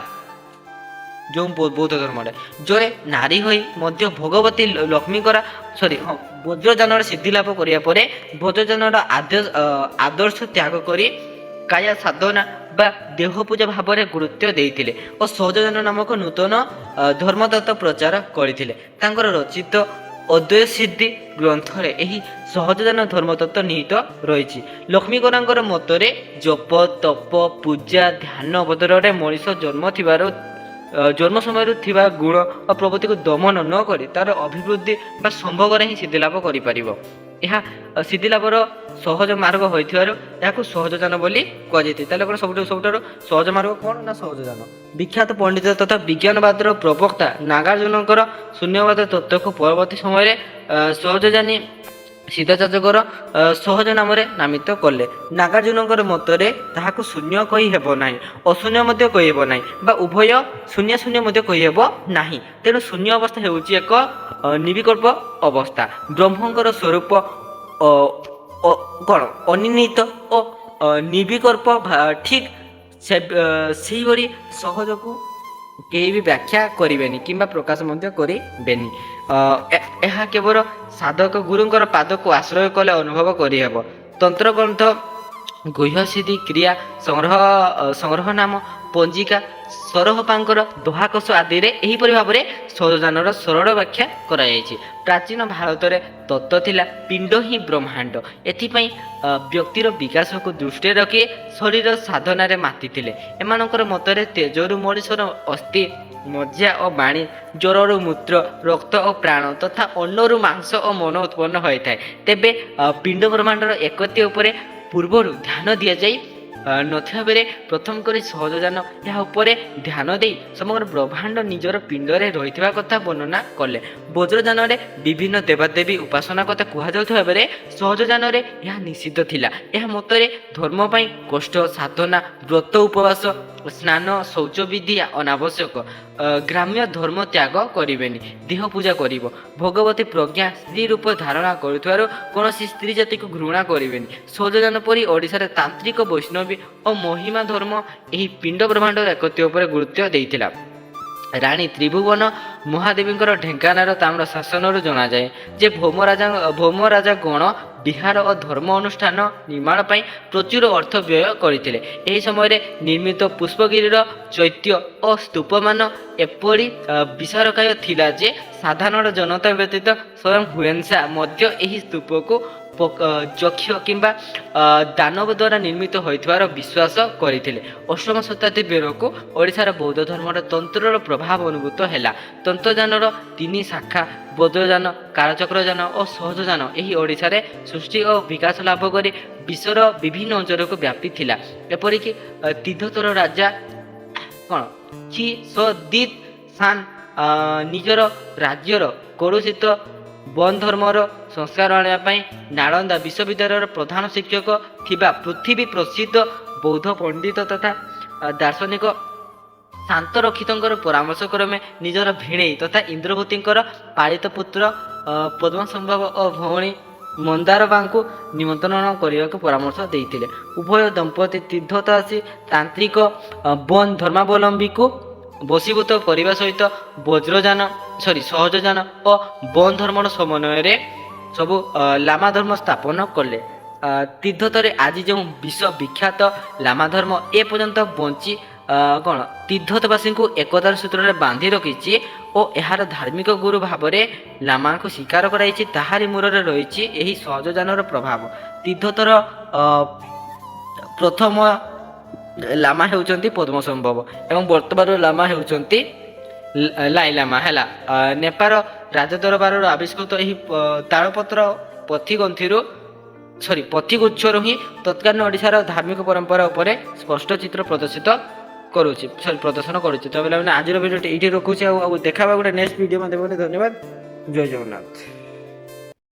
ଯେଉଁ ବୌଦ୍ଧ ଧର୍ମରେ ଜଣେ ନାରୀ ହୋଇ ମଧ୍ୟ ଭଗବତୀ ଲକ୍ଷ୍ମୀଙ୍କର ବଜ୍ରଯାନର ସିଦ୍ଧି ଲାଭ କରିବା ପରେ ବଜ୍ରଯାନର ଆଦର୍ଶ ତ୍ୟାଗ କରି କାୟା ସାଧନା ବା ଦେହ ପୂଜା ଭାବରେ ଗୁରୁତ୍ୱ ଦେଇଥିଲେ ଓ ସହଜଯାନ ନାମକ ନୂତନ ଧର୍ମତତ୍ତ୍ୱ ପ୍ରଚାର କରିଥିଲେ। ତାଙ୍କର ରଚିତ ଅଦ୍ୱୈତ ସିଦ୍ଧି ଗ୍ରନ୍ଥରେ ଏହି ସହଜଯାନ ଧର୍ମତତ୍ତ୍ୱ ନିହିତ ରହିଛି। ଲକ୍ଷ୍ମୀଗରାଙ୍କର ମତରେ ଜପ ତପ ପୂଜା ଧ୍ୟାନ ବଦଳରେ ମଣିଷ ଜନ୍ମ ସମୟରୁ ଥିବା ଗୁଣ ଓ ପ୍ରବୃତ୍ତିକୁ ଦମନ ନ କରି ତାର ଅଭିବୃଦ୍ଧି ବା ସମ୍ଭୋଗରେ ହିଁ ସିଦ୍ଧିଲାଭ କରିପାରିବ। ଏହା ସିଦ୍ଧିଲାଭର ସହଜ ମାର୍ଗ ହୋଇଥିବାରୁ ଏହାକୁ ସହଜଯାନ ବୋଲି କୁହାଯାଇଥାଏ। ତାହେଲେ କ'ଣ ସବୁଠାରୁ ସହଜ ମାର୍ଗ କ'ଣ ନା ସହଜଯାନ। ବିଖ୍ୟାତ ପଣ୍ଡିତ ତଥା ବିଜ୍ଞାନବାଦର ପ୍ରବକ୍ତା ନାଗାର୍ଜୁନଙ୍କର ଶୂନ୍ୟବାଦ ତତ୍ତ୍ୱକୁ ପରବର୍ତ୍ତୀ ସମୟରେ ସହଜଯାନୀ ସିଦ୍ଧାଚାର୍ଯ୍ୟଙ୍କର ସହଜ ନାମରେ ନାମିତ କଲେ। ନାଗାର୍ଜୁନଙ୍କର ମତରେ ତାହାକୁ ଶୂନ୍ୟ କହି ହେବ ନାହିଁ, ଅଶୂନ୍ୟ ମଧ୍ୟ କହିହେବ ନାହିଁ ବା ଉଭୟ ଶୂନ୍ୟ ଶୂନ୍ୟ ମଧ୍ୟ କହିହେବ ନାହିଁ। ତେଣୁ ଶୂନ୍ୟ ଅବସ୍ଥା ହେଉଛି ଏକ ନିର୍ବିକଳ୍ପ ଅବସ୍ଥା। ବ୍ରହ୍ମଙ୍କର ସ୍ୱରୂପ କ'ଣ ଅନିର୍ଣ୍ଣିତ ଓ ନିର୍ବିକଳ୍ପ ଠିକ୍ ସେହିଭଳି ସହଜକୁ କେହି ବି ବ୍ୟାଖ୍ୟା କରିବେନି କିମ୍ବା ପ୍ରକାଶ ମଧ୍ୟ କରିବେନି। ଏହା କେବଳ ସାଧକ ଗୁରୁଙ୍କର ପାଦକୁ ଆଶ୍ରୟ କଲେ ଅନୁଭବ କରିହେବ। ତନ୍ତ୍ରଗ୍ରନ୍ଥ ଗୁହ୍ୟସିଦ୍ଧି କ୍ରିୟା ସଂଗ୍ରହ ନାମ ପଞ୍ଜିକା ସରହପାଙ୍କର ଦୋହାକଷ ଆଦିରେ ଏହିପରି ଭାବରେ ସୌରଯାନର ସରଳ ବ୍ୟାଖ୍ୟା କରାଯାଇଛି। ପ୍ରାଚୀନ ଭାରତରେ ତତ୍ତ୍ୱ ଥିଲା ପିଣ୍ଡ ହିଁ ବ୍ରହ୍ମାଣ୍ଡ। ଏଥିପାଇଁ ବ୍ୟକ୍ତିର ବିକାଶକୁ ଦୃଷ୍ଟିରେ ରଖି ଶରୀର ସାଧନାରେ ମାତିଥିଲେ। ଏମାନଙ୍କର ମତରେ ତେଜରୁ ମଣିଷର ଅସ୍ଥି, ମଜ୍ଜା ଓ ବାଣୀ, ଜ୍ୱରରୁ ମୂତ୍ର, ରକ୍ତ ଓ ପ୍ରାଣ ତଥା ଅନ୍ନରୁ ମାଂସ ଓ ମନ ଉତ୍ପନ୍ନ ହୋଇଥାଏ। ତେବେ ପିଣ୍ଡ ବ୍ରହ୍ମାଣ୍ଡର ଏକତ୍ୟ ଉପରେ ପୂର୍ବରୁ ଧ୍ୟାନ ଦିଆଯାଇ ନଥିବା ବେଳେ ପ୍ରଥମ କରି ସହଜଯାନ ଏହା ଉପରେ ଧ୍ୟାନ ଦେଇ ସମଗ୍ର ବ୍ରହ୍ମାଣ୍ଡ ନିଜର ପିଣ୍ଡରେ ରହିଥିବା କଥା ବର୍ଣ୍ଣନା କଲେ। ବଜ୍ରଯାନରେ ବିଭିନ୍ନ ଦେବାଦେବୀ ଉପାସନା କଥା କୁହାଯାଉଥିବା ବେଳେ ସହଜଯାନରେ ଏହା ନିଷିଦ୍ଧ ଥିଲା। ଏହା ମତରେ ଧର୍ମ ପାଇଁ କଷ୍ଟ, ସାଧନା, ବ୍ରତ, ଉପବାସ, ସ୍ନାନ, ଶୌଚବିଧି ଅନାବଶ୍ୟକ। ଗ୍ରାମ୍ୟ ଧର୍ମ ତ୍ୟାଗ କରିବେନି, ଦେହ ପୂଜା କରିବ। ଭଗବତୀ ପ୍ରଜ୍ଞା ସ୍ତ୍ରୀ ରୂପ ଧାରଣା କରୁଥିବାରୁ କୌଣସି ସ୍ତ୍ରୀ ଜାତିକୁ ଘୃଣା କରିବେନି। ସହଜଯାନ ପରି ଓଡ଼ିଶାରେ ତାନ୍ତ୍ରିକ, ବୈଷ୍ଣବୀ ଓ ମହିମା ଧର୍ମ ଏହି ପିଣ୍ଡ ବ୍ରହ୍ମାଣ୍ଡର ଏକତ୍ୟ ଉପରେ ଗୁରୁତ୍ୱ ଦେଇଥିଲା। ରାଣୀ ତ୍ରିଭୁବନ ମହାଦେବୀଙ୍କର ଢେଙ୍କାନାଳ ତାମ୍ର ଶାସନରୁ ଜଣାଯାଏ ଯେ ଭୌମ ରାଜା ଗଣ ବିହାର ଓ ଧର୍ମ ଅନୁଷ୍ଠାନ ନିର୍ମାଣ ପାଇଁ ପ୍ରଚୁର ଅର୍ଥ ବ୍ୟୟ କରିଥିଲେ। ଏହି ସମୟରେ ନିର୍ମିତ ପୁଷ୍ପଗିରିର ଚୈତ୍ୟ ଓ ସ୍ତୂପମାନ ଏପରି ବିଶାରକାୟ ଥିଲା ଯେ ସାଧାରଣ ଜନତା ବ୍ୟତୀତ ସ୍ୱୟଂ ହୁଏନ୍ସା ମଧ୍ୟ ଏହି ସ୍ତୂପକୁ ଯକ୍ଷ କିମ୍ବା ଦାନବ ଦ୍ୱାରା ନିର୍ମିତ ହୋଇଥିବାର ବିଶ୍ୱାସ କରିଥିଲେ। ଅଷ୍ଟମ ଶତାବ୍ଦୀ ବେଳକୁ ଓଡ଼ିଶାର ବୌଦ୍ଧ ଧର୍ମର ତନ୍ତ୍ରର ପ୍ରଭାବ ଅନୁଭୂତ ହେଲା। ତନ୍ତ୍ରଯାନର ତିନି ଶାଖା ବଜ୍ରଯାନ, କାଳଚକ୍ରଯାନ ଓ ସହଜଯାନ ଏହି ଓଡ଼ିଶାରେ ସୃଷ୍ଟି ଓ ବିକାଶ ଲାଭ କରି ବିଶ୍ୱର ବିଭିନ୍ନ ଅଞ୍ଚଳକୁ ବ୍ୟାପିଥିଲା। ଏପରିକି ତୀର୍ଥୋତ୍ତର ରାଜା ଛି-ସ-ଦିତ୍ ସାନ୍ ନିଜର ରାଜ୍ୟର କଳୁଷିତ ବୌଦ୍ଧ ଧର୍ମର ସଂସ୍କାର ଆଣିବା ପାଇଁ ନାଳନ୍ଦା ବିଶ୍ୱବିଦ୍ୟାଳୟର ପ୍ରଧାନ ଶିକ୍ଷକ ଥିବା ପୃଥିବୀ ପ୍ରସିଦ୍ଧ ବୌଦ୍ଧ ପଣ୍ଡିତ ତଥା ଦାର୍ଶନିକ ଶାନ୍ତରକ୍ଷିତଙ୍କର ପରାମର୍ଶ କ୍ରମେ ନିଜର ଭିଣେଇ ତଥା ଇନ୍ଦ୍ରଭୂତିଙ୍କର ପାଳିତ ପୁତ୍ର ପଦ୍ମସମ୍ଭବ ଓ ଭଉଣୀ ମନ୍ଦାରବାଙ୍କୁ ନିମନ୍ତ୍ରଣ କରିବାକୁ ପରାମର୍ଶ ଦେଇଥିଲେ। ଉଭୟ ଦମ୍ପତି ତୀର୍ଥତ ଆସି ତାନ୍ତ୍ରିକ ବୌଦ୍ଧ ଧର୍ମାବଲମ୍ବୀକୁ ବଶୀଭୂତ କରିବା ସହିତ ସହଜଯାନ ଓ ବୌଦ୍ଧ ଧର୍ମର ସମନ୍ୱୟରେ ସବୁ ଲାମା ଧର୍ମ ସ୍ଥାପନ କଲେ। ତୀର୍ଥତରେ ଆଜି ଯେଉଁ ବିଶ୍ୱବିଖ୍ୟାତ ଲାମା ଧର୍ମ ଏପର୍ଯ୍ୟନ୍ତ ବଞ୍ଚି ତୀର୍ଥବାସୀଙ୍କୁ ଏକତାର ସୂତ୍ରରେ ବାନ୍ଧି ରଖିଛି ଓ ଏହାର ଧାର୍ମିକ ଗୁରୁ ଭାବରେ ଲାମାଙ୍କୁ ସ୍ୱୀକାର କରାଯାଇଛି, ତାହାରି ମୂଳରେ ରହିଛି ଏହି ସହଜଯାନର ପ୍ରଭାବ। ତୀର୍ଥର ପ୍ରଥମ ଲାମା ହେଉଛନ୍ତି ପଦ୍ମସମ୍ଭବ ଏବଂ ବର୍ତ୍ତମାନର ଲାମା ହେଉଛନ୍ତି ଲାଇ ଲାମା ହେଲା। ନେପାଳ ରାଜଦରବାରରୁ ଆବିଷ୍କୃତ ଏହି ତାଳପତ୍ର ପଥିଗୁଚ୍ଛରୁ ହିଁ ତତ୍କାଳୀନ ଓଡ଼ିଶାର ଧାର୍ମିକ ପରମ୍ପରା ଉପରେ ସ୍ପଷ୍ଟ ଚିତ୍ର ପ୍ରଦର୍ଶନ କରୁଛି। ତ ପିଲାମାନେ ଆଜିର ଭିଡ଼ିଓଟି ଏଇଠି ରଖୁଛି। ଆଉ ଦେଖା ହେବା ଗୋଟେ ନେକ୍ସଟ ଭିଡ଼ିଓ। ମୋତେ ଧନ୍ୟବାଦ। ଜୟ ଜଗନ୍ନାଥ।